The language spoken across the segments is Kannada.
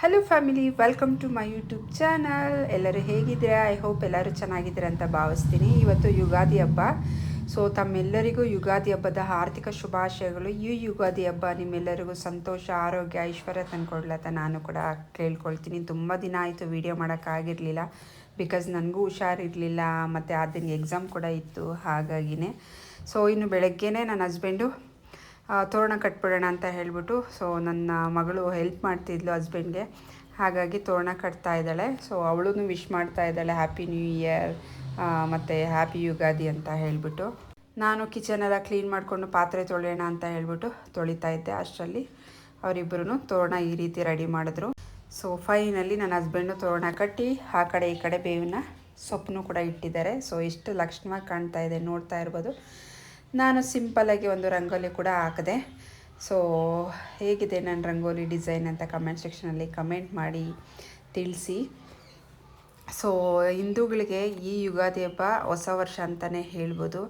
Hello family, welcome to my YouTube channel. ಎಲ್ಲರೂ ಹೇಗಿದ್ದೀರಾ? ಐ ಹೋಪ್ ಎಲ್ಲರೂ ಚೆನ್ನಾಗಿದ್ದೀರಾ ಅಂತ ಭಾವಿಸ್ತೀನಿ. ಇವತ್ತು ಯುಗಾದಿ ಹಬ್ಬ. ಸೊ ತಮ್ಮೆಲ್ಲರಿಗೂ ಯುಗಾದಿ ಹಬ್ಬದ ಆರ್ಥಿಕ ಶುಭಾಶಯಗಳು. ಈ ಯುಗಾದಿ ಹಬ್ಬ ನಿಮ್ಮೆಲ್ಲರಿಗೂ ಸಂತೋಷ, ಆರೋಗ್ಯ, ಐಶ್ವರ್ಯ ತಂದ್ಕೊಡ್ಲತ್ತ ನಾನು ಕೂಡ ಕೇಳ್ಕೊಳ್ತೀನಿ. ತುಂಬ ದಿನ ಆಯಿತು ವೀಡಿಯೋ ಮಾಡೋಕ್ಕಾಗಿರಲಿಲ್ಲ, ಬಿಕಾಸ್ ನನಗೂ ಹುಷಾರಿರಲಿಲ್ಲ, ಮತ್ತು ಆ ದಿನ ಎಕ್ಸಾಮ್ ಕೂಡ ಇತ್ತು, ಹಾಗಾಗಿನೇ. ಸೊ ಇನ್ನು ಬೆಳಗ್ಗೆನೇ ನನ್ನ ಹಸ್ಬೆಂಡು ತೋರಣ ಕಟ್ಬಿಡೋಣ ಅಂತ ಹೇಳಿಬಿಟ್ಟು, ಸೊ ನನ್ನ ಮಗಳು ಹೆಲ್ಪ್ ಮಾಡ್ತಿದ್ಲು ಹಸ್ಬೆಂಡ್ಗೆ, ಹಾಗಾಗಿ ತೋರಣ ಕಟ್ತಾ ಇದ್ದಾಳೆ. ಸೊ ಅವಳು ವಿಶ್ ಮಾಡ್ತಾ ಇದ್ದಾಳೆ ಹ್ಯಾಪಿ ನ್ಯೂ ಇಯರ್ ಮತ್ತು ಹ್ಯಾಪಿ ಯುಗಾದಿ ಅಂತ ಹೇಳಿಬಿಟ್ಟು. ನಾನು ಕಿಚನೆಲ್ಲ ಕ್ಲೀನ್ ಮಾಡಿಕೊಂಡು ಪಾತ್ರೆ ತೊಳೆಯೋಣ ಅಂತ ಹೇಳ್ಬಿಟ್ಟು ತೊಳಿತಾ ಇದ್ದೆ. ಅಷ್ಟರಲ್ಲಿ ಅವರಿಬ್ಬರೂ ತೋರಣ ಈ ರೀತಿ ರೆಡಿ ಮಾಡಿದ್ರು. ಸೊ ಫೈನಲಿ ನನ್ನ ಹಸ್ಬೆಂಡು ತೋರಣ ಕಟ್ಟಿ ಆ ಕಡೆ ಈ ಕಡೆ ಬೇವಿನ ಸೊಪ್ಪನ್ನು ಕೂಡ ಇಟ್ಟಿದ್ದಾರೆ. ಸೊ ಎಷ್ಟು ಲಕ್ಷಣವಾಗಿ ಕಾಣ್ತಾ ಇದೆ ನೋಡ್ತಾ ಇರ್ಬೋದು. ನಾನು ಸಿಂಪಲ್ಲಾಗಿ ಒಂದು ರಂಗೋಲಿ ಕೂಡ ಹಾಕಿದೆ. ಸೊ ಹೇಗಿದೆ ನನ್ನ ರಂಗೋಲಿ ಡಿಸೈನ್ ಅಂತ ಕಮೆಂಟ್ ಸೆಕ್ಷನಲ್ಲಿ ಕಮೆಂಟ್ ಮಾಡಿ ತಿಳಿಸಿ. ಸೊ ಹಿಂದೂಗಳಿಗೆ ಈ ಯುಗಾದಿ ಹಬ್ಬ ಹೊಸ ವರ್ಷ ಅಂತಲೇ ಹೇಳ್ಬೋದು.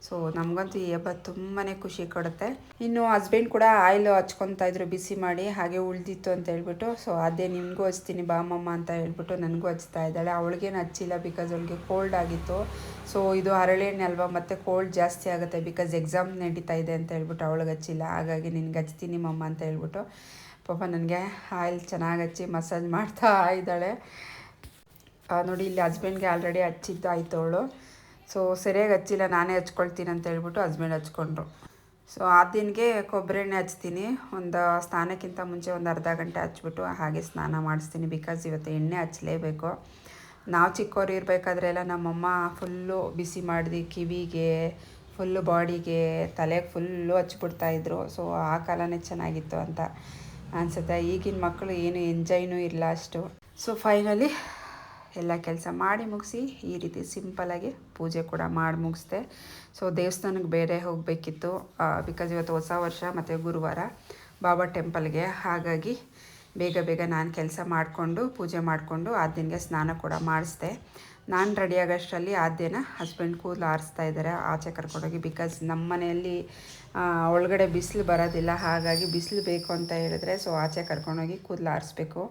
ಸೊ ನಮಗಂತೂ ಈ ಹಬ್ಬ ತುಂಬಾ ಖುಷಿ ಕೊಡುತ್ತೆ. ಇನ್ನು ಹಸ್ಬೆಂಡ್ ಕೂಡ ಆಯಿಲ್ ಹಚ್ಕೊತಾ ಇದ್ರು ಬಿಸಿ ಮಾಡಿ, ಹಾಗೆ ಉಳಿದಿತ್ತು ಅಂತ ಹೇಳ್ಬಿಟ್ಟು. ಸೊ ಅದೇ ನಿಮಗೂ ಹಚ್ತೀನಿ ಬಾಮಮ್ಮ ಅಂತ ಹೇಳ್ಬಿಟ್ಟು ನನಗೂ ಹಚ್ತಾ ಇದ್ದಾಳೆ. ಅವಳಿಗೇನು ಹಚ್ಚಿಲ್ಲ, ಬಿಕಾಸ್ ಅವಳಿಗೆ ಕೋಲ್ಡ್ ಆಗಿತ್ತು. ಸೊ ಇದು ಹರಳೆಣ್ಣೆ ಅಲ್ವಾ, ಮತ್ತು ಕೋಲ್ಡ್ ಜಾಸ್ತಿ ಆಗುತ್ತೆ, ಬಿಕಾಸ್ ಎಕ್ಸಾಮ್ ನಡೀತಾ ಇದೆ ಅಂತ ಹೇಳ್ಬಿಟ್ಟು ಅವಳಿಗೆ ಹಚ್ಚಿಲ್ಲ. ಹಾಗಾಗಿ ನಿನ್ಗೆ ಹಚ್ತೀನಿ ಮಮ್ಮ ಅಂತ ಹೇಳ್ಬಿಟ್ಟು ಪಾಪ ನನಗೆ ಆಯಿಲ್ ಚೆನ್ನಾಗಿ ಹಚ್ಚಿ ಮಸಾಜ್ ಮಾಡ್ತಾ ಇದ್ದಾಳೆ. ನೋಡಿ, ಇಲ್ಲಿ ಹಸ್ಬೆಂಡ್ಗೆ ಆಲ್ರೆಡಿ ಹಚ್ಚಿದ್ದು ಆಯಿತು ಅವಳು. ಸೊ ಸರಿಯಾಗಿ ಹಚ್ಚಿಲ್ಲ, ನಾನೇ ಹಚ್ಕೊಳ್ತೀನಿ ಅಂತ ಹೇಳ್ಬಿಟ್ಟು ಹಸ್ಬೆಂಡ್ ಹಚ್ಕೊಂಡ್ರು. ಸೊ ಆ ದಿನಗೆ ಕೊಬ್ಬರಿ ಎಣ್ಣೆ ಹಚ್ತೀನಿ. ಒಂದು ಸ್ನಾನಕ್ಕಿಂತ ಮುಂಚೆ ಒಂದು ಅರ್ಧ ಗಂಟೆ ಹಚ್ಬಿಟ್ಟು ಹಾಗೆ ಸ್ನಾನ ಮಾಡಿಸ್ತೀನಿ, ಬಿಕಾಸ್ ಇವತ್ತು ಎಣ್ಣೆ ಹಚ್ಚಲೇಬೇಕು. ನಾವು ಚಿಕ್ಕವ್ರು ಇರಬೇಕಾದ್ರೆ ಎಲ್ಲ ನಮ್ಮಮ್ಮ ಫುಲ್ಲು ಬಿಸಿ ಮಾಡಿದು ಕಿವಿಗೆ, ಫುಲ್ಲು ಬಾಡಿಗೆ, ತಲೆಗೆ ಫುಲ್ಲು ಹಚ್ಬಿಡ್ತಾಯಿದ್ರು. ಸೊ ಆ ಕಾಲನೇ ಚೆನ್ನಾಗಿತ್ತು ಅಂತ ಅನಿಸುತ್ತೆ. ಈಗಿನ ಮಕ್ಕಳು ಏನು ಎಂಜಾಯ್ನೂ ಇಲ್ಲ ಅಷ್ಟು. ಸೊ ಫೈನಲಿ ಎಲ್ಲ ಕೆಲಸ ಮಾಡಿ ಮುಗಿಸಿ ಈ ರೀತಿ ಸಿಂಪಲಾಗಿ ಪೂಜೆ ಕೂಡ ಮಾಡಿ ಮುಗಿಸ್ದೆ. ಸೊ ದೇವಸ್ಥಾನಕ್ಕೆ ಬೇರೆ ಹೋಗಬೇಕಿತ್ತು, ಬಿಕಾಸ್ ಇವತ್ತು ಹೊಸ ವರ್ಷ ಮತ್ತು ಗುರುವಾರ ಬಾಬಾ ಟೆಂಪಲ್ಗೆ. ಹಾಗಾಗಿ ಬೇಗ ಬೇಗ ನಾನು ಕೆಲಸ ಮಾಡಿಕೊಂಡು ಪೂಜೆ ಮಾಡಿಕೊಂಡು ಆದ್ಯನಿಗೆ ಸ್ನಾನ ಕೂಡ ಮಾಡಿಸ್ದೆ. ನಾನು ರೆಡಿ ಆಗೋಷ್ಟರಲ್ಲಿ ಆದ್ಯನ ಹಸ್ಬೆಂಡ್ ಕೂದಲು ಆರಿಸ್ತಾ ಇದ್ದಾರೆ ಆಚೆ ಕರ್ಕೊಂಡೋಗಿ, ಬಿಕಾಸ್ ನಮ್ಮ ಮನೆಯಲ್ಲಿ ಒಳಗಡೆ ಬಿಸಿಲು ಬರೋದಿಲ್ಲ. ಹಾಗಾಗಿ ಬಿಸಿಲು ಬೇಕು ಅಂತ ಹೇಳಿದ್ರೆ ಸೊ ಆಚೆ ಕರ್ಕೊಂಡೋಗಿ ಕೂದಲು ಆರಿಸ್ಬೇಕು.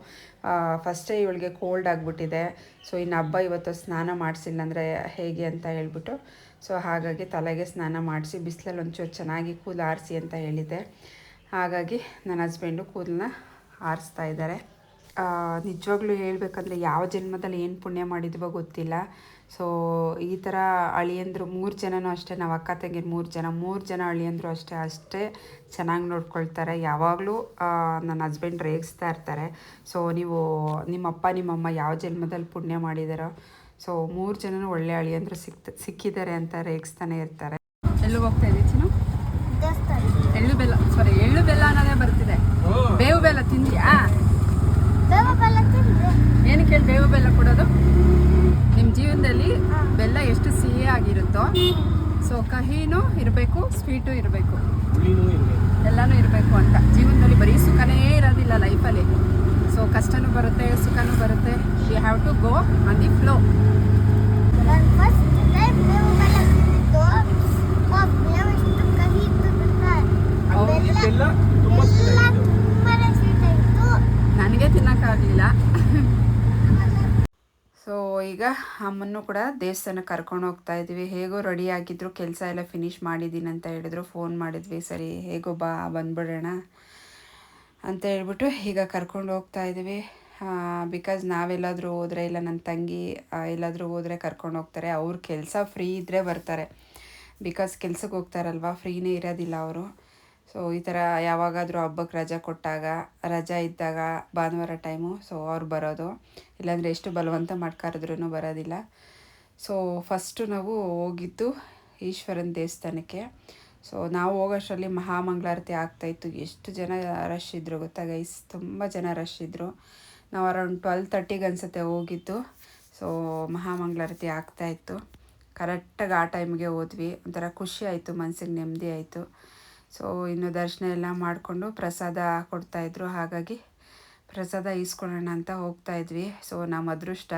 ಫಸ್ಟೇ ಇವಳಿಗೆ ಕೋಲ್ಡ್ ಆಗಿಬಿಟ್ಟಿದೆ. ಸೊ ಇನ್ನು ಹಬ್ಬ ಇವತ್ತು ಸ್ನಾನ ಮಾಡಿಸಿಲ್ಲ ಅಂದರೆ ಹೇಗೆ ಅಂತ ಹೇಳ್ಬಿಟ್ಟು, ಸೊ ಹಾಗಾಗಿ ತಲೆಗೆ ಸ್ನಾನ ಮಾಡಿಸಿ ಬಿಸಿಲಲ್ಲಿ ಒಂಚೂರು ಚೆನ್ನಾಗಿ ಕೂದಲು ಆರಿಸಿ ಅಂತ ಹೇಳಿದ್ದೆ. ಹಾಗಾಗಿ ನನ್ನ ಹಸ್ಬೆಂಡು ಕೂದಲನ್ನ ಆರಿಸ್ತಾ ಇದ್ದಾರೆ. ನಿಜವಾಗ್ಲೂ ಹೇಳಬೇಕಂದ್ರೆ ಯಾವ ಜನ್ಮದಲ್ಲಿ ಏನು ಪುಣ್ಯ ಮಾಡಿದ್ವೋ ಗೊತ್ತಿಲ್ಲ. ಸೊ ಈ ಥರ ಅಳಿಯಂದರು 3 ಜನನೂ ಅಷ್ಟೇ, ನಾವು ಅಕ್ಕ ತಂಗಿರು 3 ಜನ ಅಳಿಯಂದರು ಅಷ್ಟೇ ಚೆನ್ನಾಗಿ ನೋಡ್ಕೊಳ್ತಾರೆ. ಯಾವಾಗಲೂ ನನ್ನ ಹಸ್ಬೆಂಡ್ ರೇಗಿಸ್ತಾ ಇರ್ತಾರೆ. ಸೊ ನೀವು ನಿಮ್ಮಪ್ಪ ನಿಮ್ಮಮ್ಮ ಯಾವ ಜನ್ಮದಲ್ಲಿ ಪುಣ್ಯ ಮಾಡಿದಾರೋ, ಸೊ 3 ಜನನೂ ಒಳ್ಳೆ ಅಳಿಯಂದರು ಸಿಕ್ಕಿದ್ದಾರೆ ಅಂತ ರೇಗಿಸ್ತಾನೆ ಇರ್ತಾರೆ. ಎಲ್ಲಿಗೆ ಹೋಗ್ತಾ ಇದ್ದೀವಿ ಚಿನ್ನು? ಎಳ್ಳು ಬೆಲ್ಲ ಅನ್ನೋದೇ ಬರ್ತಿದೆ. ಬೇವು ಬೆಲ್ಲ ತಿಂದ್ಯಾ? ಏನಕ್ಕೆ ಹೇಳಿ ಬೇವು ಬೆಲ್ಲ ಕೊಡೋದು? ನಿಮ್ಮ ಜೀವನದಲ್ಲಿ ಬೆಲ್ಲ ಎಷ್ಟು ಸಿಹಿ ಆಗಿರುತ್ತೋ, ಸೊ ಕಹಿನೂ ಇರಬೇಕು, ಸ್ವೀಟು ಇರಬೇಕು, ಎಲ್ಲನೂ ಇರಬೇಕು ಅಂತ. ಜೀವನದಲ್ಲಿ ಬರೀ ಸುಖನೇ ಇರೋದಿಲ್ಲ ಲೈಫಲ್ಲಿ. ಸೊ ಕಷ್ಟನೂ ಬರುತ್ತೆ, ಸುಖನೂ ಬರುತ್ತೆ. We have to go on the flow. ನನಗೆ ತಿನ್ನೋಕ್ಕಾಗಲಿಲ್ಲ. ಸೊ ಈಗ ಅಮ್ಮನ್ನು ಕೂಡ ದೇವಸ್ಥಾನಕ್ಕೆ ಕರ್ಕೊಂಡು ಹೋಗ್ತಾ ಇದ್ವಿ. ಹೇಗೋ ರೆಡಿ ಆಗಿದ್ರು, ಕೆಲಸ ಎಲ್ಲ ಫಿನಿಷ್ ಮಾಡಿದ್ದೀನಿ ಅಂತ ಹೇಳಿದ್ರು. ಫೋನ್ ಮಾಡಿದ್ವಿ, ಸರಿ ಹೇಗೋ ಬಂದ್ಬಿಡೋಣ ಅಂತ ಹೇಳ್ಬಿಟ್ಟು ಈಗ ಕರ್ಕೊಂಡು ಹೋಗ್ತಾ ಇದ್ದೀವಿ. ಬಿಕಾಸ್ ನಾವೆಲ್ಲಾದರೂ ಹೋದರೆ, ಇಲ್ಲ ನನ್ನ ತಂಗಿ ಎಲ್ಲಾದರೂ ಹೋದರೆ ಕರ್ಕೊಂಡು ಹೋಗ್ತಾರೆ. ಅವ್ರ ಕೆಲಸ ಫ್ರೀ ಇದ್ದರೆ ಬರ್ತಾರೆ, ಬಿಕಾಸ್ ಕೆಲ್ಸಕ್ಕೆ ಹೋಗ್ತಾರಲ್ವ, ಫ್ರೀನೇ ಇರೋದಿಲ್ಲ ಅವರು. ಸೊ ಈ ಥರ ಯಾವಾಗಾದರೂ ಹಬ್ಬಕ್ಕೆ ರಜಾ ಇದ್ದಾಗ ಭಾನುವಾರ ಟೈಮು ಸೊ ಅವ್ರು ಬರೋದು, ಇಲ್ಲಾಂದರೆ ಎಷ್ಟು ಬಲವಂತ ಮಾಡ್ಕರಿದ್ರೂ ಬರೋದಿಲ್ಲ. ಸೊ ಫಸ್ಟು ನಾವು ಹೋಗಿದ್ದು ಈಶ್ವರನ ದೇವಸ್ಥಾನಕ್ಕೆ. ಸೊ ನಾವು ಹೋಗೋಷ್ಟರಲ್ಲಿ ಮಹಾಮಂಗಳಾರತಿ ಆಗ್ತಾಯಿತ್ತು. ಎಷ್ಟು ಜನ ರಶ್ ಇದ್ದರು ಗೊತ್ತಾ ಗೈಸ್, ತುಂಬ ಜನ ರಶ್ ಇದ್ದರು. ನಾವು ಅರೌಂಡ್ 12:30ಗೆ ಅನಿಸುತ್ತೆ ಹೋಗಿದ್ದು. ಸೊ ಮಹಾಮಂಗಳಾರತಿ ಆಗ್ತಾಯಿತ್ತು. ಕರೆಕ್ಟಾಗಿ ಆ ಟೈಮ್ಗೆ ಹೋದ್ವಿ. ಒಂಥರ ಖುಷಿ ಆಯಿತು, ಮನಸ್ಸಿಗೆ ನೆಮ್ಮದಿ ಆಯಿತು. ಸೊ ಇನ್ನು ದರ್ಶನ ಎಲ್ಲ ಮಾಡಿಕೊಂಡು ಪ್ರಸಾದ ಕೊಡ್ತಾಯಿದ್ರು, ಹಾಗಾಗಿ ಪ್ರಸಾದ ಈಸ್ಕೊಳ್ಳೋಣ ಅಂತ ಹೋಗ್ತಾಯಿದ್ವಿ. ಸೊ ನಮ್ಮ ಅದೃಷ್ಟ,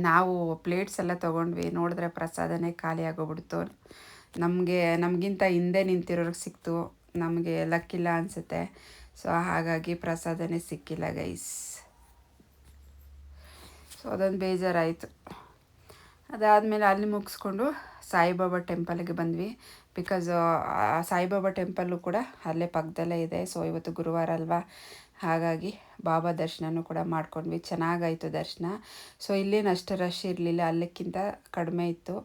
ನಾವು ಪ್ಲೇಟ್ಸ್ ಎಲ್ಲ ತೊಗೊಂಡ್ವಿ, ನೋಡಿದ್ರೆ ಪ್ರಸಾದನೇ ಖಾಲಿ ಆಗೋಗ್ಬಿಡ್ತು. ನಮಗಿಂತ ಹಿಂದೆ ನಿಂತಿರೋರಿಗೆ ಸಿಕ್ತು, ನಮಗೆ ಲಕ್ಕಿಲ್ಲ ಅನಿಸುತ್ತೆ. ಸೊ ಹಾಗಾಗಿ ಪ್ರಸಾದನೇ ಸಿಕ್ಕಿಲ್ಲ ಗೈಸ್. ಸೊ ಅದೊಂದು ಬೇಜಾರಾಯಿತು. ಅದಾದಮೇಲೆ ಅಲ್ಲಿ ಮುಗಿಸ್ಕೊಂಡು ಸಾಯಿಬಾಬಾ ಟೆಂಪಲ್ಗೆ ಬಂದ್ವಿ. ಬಿಕಾಸ್ ಸಾಯಿಬಾಬಾ ಟೆಂಪಲ್ಲು ಕೂಡ ಅಲ್ಲೇ ಪಕ್ಕದಲ್ಲೇ ಇದೆ. ಸೊ ಇವತ್ತು ಗುರುವಾರ ಅಲ್ವಾ, ಹಾಗಾಗಿ ಬಾಬಾ ದರ್ಶನನೂ ಕೂಡ ಮಾಡ್ಕೊಂಡ್ವಿ. ಚೆನ್ನಾಗಾಯಿತು ದರ್ಶನ. ಸೊ ಇಲ್ಲೇನು ಅಷ್ಟು ರಶ್ ಇರಲಿಲ್ಲ, ಅಲ್ಲಕ್ಕಿಂತ ಕಡಿಮೆ ಇತ್ತು.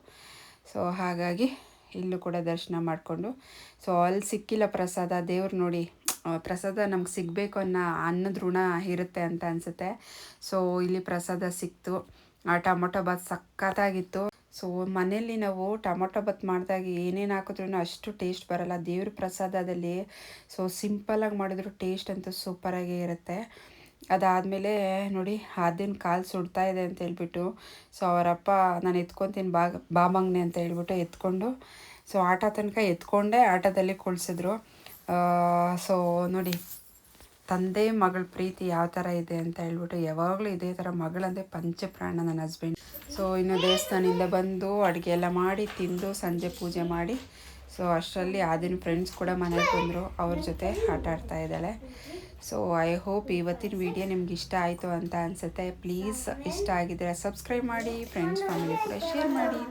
ಸೊ ಹಾಗಾಗಿ ಇಲ್ಲೂ ಕೂಡ ದರ್ಶನ ಮಾಡಿಕೊಂಡು, ಸೊ ಅಲ್ಲಿ ಸಿಕ್ಕಿಲ್ಲ ಪ್ರಸಾದ. ದೇವ್ರು ನೋಡಿ, ಪ್ರಸಾದ ನಮ್ಗೆ ಸಿಗಬೇಕು ಅನ್ನೋದು ಋಣ ಇರುತ್ತೆ ಅಂತ ಅನಿಸುತ್ತೆ. ಸೊ ಇಲ್ಲಿ ಪ್ರಸಾದ ಸಿಕ್ತು. ಟೊಮೊಟೊ ಬಾತ್ ಸಖತ್ತಾಗಿತ್ತು. ಸೊ ಮನೇಲಿ ನಾವು ಟೊಮೊಟೊ ಬಾತ್ ಮಾಡಿದಾಗ ಏನೇನು ಹಾಕಿದ್ರೂ ಅಷ್ಟು ಟೇಸ್ಟ್ ಬರೋಲ್ಲ. ದೇವ್ರ ಪ್ರಸಾದದಲ್ಲಿ ಸೊ ಸಿಂಪಲಾಗಿ ಮಾಡಿದ್ರು ಟೇಸ್ಟ್ ಅಂತೂ ಸೂಪರಾಗೇ ಇರುತ್ತೆ. ಅದಾದಮೇಲೆ ನೋಡಿ ಅದೇನು ಕಾಲು ಸುಡ್ತಾ ಇದೆ ಅಂತ ಹೇಳ್ಬಿಟ್ಟು, ಸೊ ಅವರಪ್ಪ ನಾನು ಎತ್ಕೊತೀನಿ ಬಾಬಂಗ್ನೆ ಅಂತ ಹೇಳ್ಬಿಟ್ಟು ಎತ್ಕೊಂಡು, ಸೊ ಆಟ ತನಕ ಎತ್ಕೊಂಡೇ ಆಟೋದಲ್ಲಿ ಕುಳ್ಸಿದ್ರು. ಸೊ ನೋಡಿ ತಂದೆ ಮಗಳ ಪ್ರೀತಿ ಯಾವ ಥರ ಇದೆ ಅಂತ ಹೇಳ್ಬಿಟ್ಟು, ಯಾವಾಗಲೂ ಇದೇ ಥರ ಮಗಳಂದರೆ ಪಂಚಪ್ರಾಣ ನನ್ನ ಹಸ್ಬೆಂಡ್. ಸೊ ಇನ್ನು ದೇವಸ್ಥಾನದಿಂದ ಬಂದು ಅಡುಗೆ ಎಲ್ಲ ಮಾಡಿ ತಿಂದು ಸಂಜೆ ಪೂಜೆ ಮಾಡಿ, ಸೊ ಅಷ್ಟರಲ್ಲಿ ಆದಿನ ಫ್ರೆಂಡ್ಸ್ ಕೂಡ ಮನೆಗೆ ಬಂದರು, ಅವ್ರ ಜೊತೆ ಆಟ ಆಡ್ತಾ ಇದ್ದಾಳೆ. ಸೊ ಐ ಹೋಪ್ ಇವತ್ತಿನ ವಿಡಿಯೋ ನಿಮ್ಗೆ ಇಷ್ಟ ಆಯಿತು ಅಂತ ಅನಿಸುತ್ತೆ. ಪ್ಲೀಸ್ ಇಷ್ಟ ಆಗಿದ್ದರೆ ಸಬ್ಸ್ಕ್ರೈಬ್ ಮಾಡಿ, ಫ್ರೆಂಡ್ಸ್ ಫ್ಯಾಮಿಲಿ ಕೂಡ ಶೇರ್ ಮಾಡಿ.